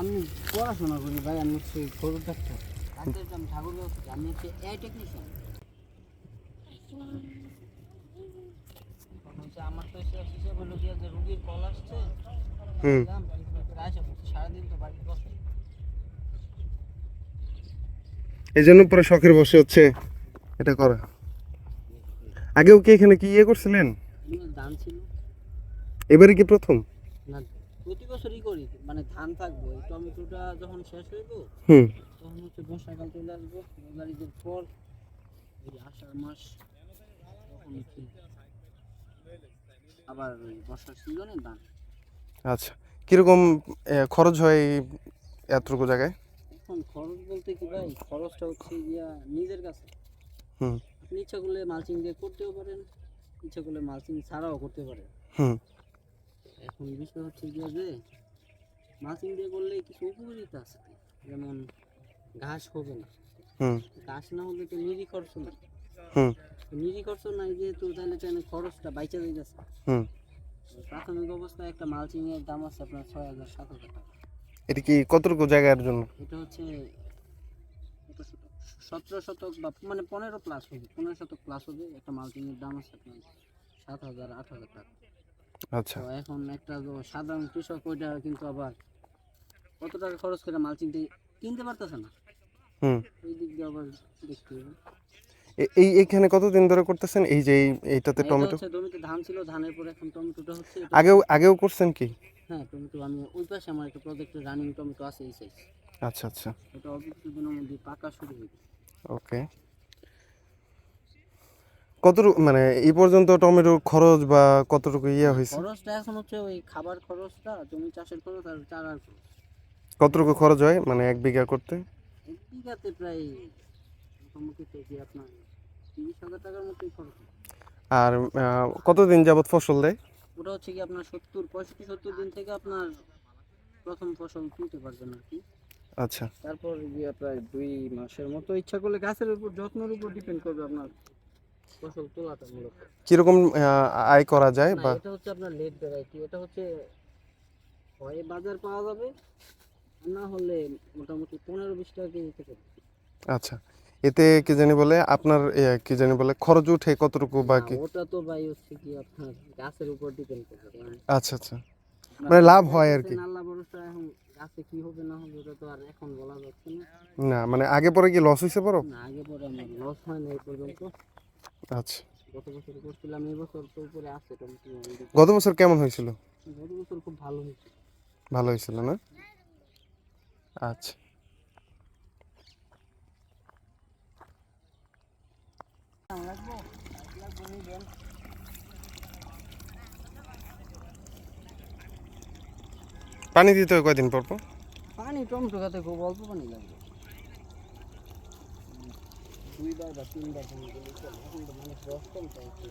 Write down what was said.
আমি পড়াশোনা করি ভাই, আমি হচ্ছে গরুর ডাক্তার। আমি ঠাকুরগাঁও থেকে, আমি হচ্ছে এআই টেকনিশিয়ান। আমার তো হিসাব হলো গিয়া যে রুগীর কল আসছে, সারাদিন তো বাড়িতে বসে। এই জন্য পরে শখের বসে হচ্ছে এটা করা। আগেও কি এখানে কি করছিলেন? ধান ছিল, এবারে কি প্রথম? না প্রতি বছরই করি, মানে ধান থাকবো, এই টমেটোটা যখন শেষ হইব তখন হচ্ছে বর্ষাকাল চলে আসবো, রোজারিদের পর এই আষাঢ় মাস, তখন হচ্ছে আবার ওই বর্ষার সিজনে ধান। আচ্ছা, কিরকম খরচ হয় এতটুকু জায়গায়? এখন খরচ বলতে কি ভাই, খরচটা হচ্ছে গিয়া নিজের কাছে। আপনি ইচ্ছা করলে মালচিং দিয়ে করতেও পারেন, ইচ্ছা করলে মালচিং ছাড়াও করতে পারেন। এখন বিষয় হচ্ছে গিয়া যে মালচিং দিয়ে করলে কিছু উপকারিতা আছে, যেমন ঘাস হবে না, ঘাস না হলে তো নিরি খরচ নাই, নিরি খরচ নাই যেহেতু, তাহলে তো খরচটা বাইচা হয়ে গেছে। প্রাথমিক অবস্থায় একটা মালচিং এর দাম আছে আপনার 6,000-7,000 টাকা। এটা কি কতটুকু জায়গার জন্য? এটা হচ্ছে 17 শতক বা মানে 15 প্লাস হবে, 15 শতক প্লাস হবে। একটা মালচিং এর দাম আছে আপনার 7,000-8,000 টাকা। আচ্ছা, তো এখন একটা সাধারণ কৃষক ওইটা কিন্তু আবার কত টাকা খরচ করে মালচিং কিনতে পারতেছে না, এই দিক দিয়ে আবার দেখতে হবে। এইখানে কতদিন ধরে করতেছেন এই যে এইটাতে টমেটো? জমিতে ধান ছিল, ধানের পরে এখন টমেটোটা হচ্ছে। আগেও করছেন কি? হ্যাঁ, টমেটো আমি ওই পাশে আমার একটা প্রজেক্টে রানিং টমেটো আছে এই সাইজ। আচ্ছা আচ্ছা, এটা অল্প কিছুদিনের মধ্যে পাকা শুরু হবে। ওকে। কতটুকু মানে এই পর্যন্ত টমেটোর খরচ বা কতটুকু হয়েছে? খরচটা এখন হচ্ছে ওই খাবার খরচটা, জমি চাষের খরচ আর চারার খরচ। কতটুকু খরচ হয় মানে 1 বিঘা করতে? 1 বিঘাতে প্রায় মোটামুটি থেকে আপনার 30,000 টাকার মতোই খরচ। আর কতদিন যাবত ফসল দেয়? ওটা হচ্ছে কি আপনার 65-70 দিন থেকে আপনার প্রথম ফসল তুলতে পারবেন আর কি। আচ্ছা, তারপর গিয়ে প্রায় 2 মাসের মতো, ইচ্ছা করলে গাছের উপর যত্নের উপর ডিপেন্ড করবে আপনার ফসল তোলাটা মূলত। কিরকম আয় করা যায় বা? এটা হচ্ছে আপনার লেট ভ্যারাইটি, এটা হচ্ছে হয় বাজার পাওয়া যাবে, না হলে মোটামুটি 15-20 টাকা কেজি থেকে। আচ্ছা, এতে কি জানি বলে আপনার কি জানি বলে খরচ উঠে কতটুকু বাকি? ওটা তো ভাই হচ্ছে কি আপনার গাছের উপর ডিপেন্ড করবে। আচ্ছা আচ্ছা, মানে লাভ হয় আর কি। আল্লাহ ভরসা, এখন গাছে কি হবে না হবে ওটা তো আর এখন বলা যাচ্ছে না। না মানে আগে পরে কি লস হইছে বড়? না, আগে পরে আমার লস হয় না এই পর্যন্ত। আচ্ছা, গত বছর করছিলাম, এই বছর তো উপরে আছে টমেটো। গত বছর কেমন হয়েছিল? গত বছর খুব ভালো হয়েছে। ভালো হয়েছিল না? আচ্ছা, পানি দিতে হয় কয়দিন পর পর? পানি টমেটো গাছে খুব অল্প পানি লাগবে, 2 বার বা 3 বার পানি দিলে চলে। এখন তো মানুষ রস কম চাইছে।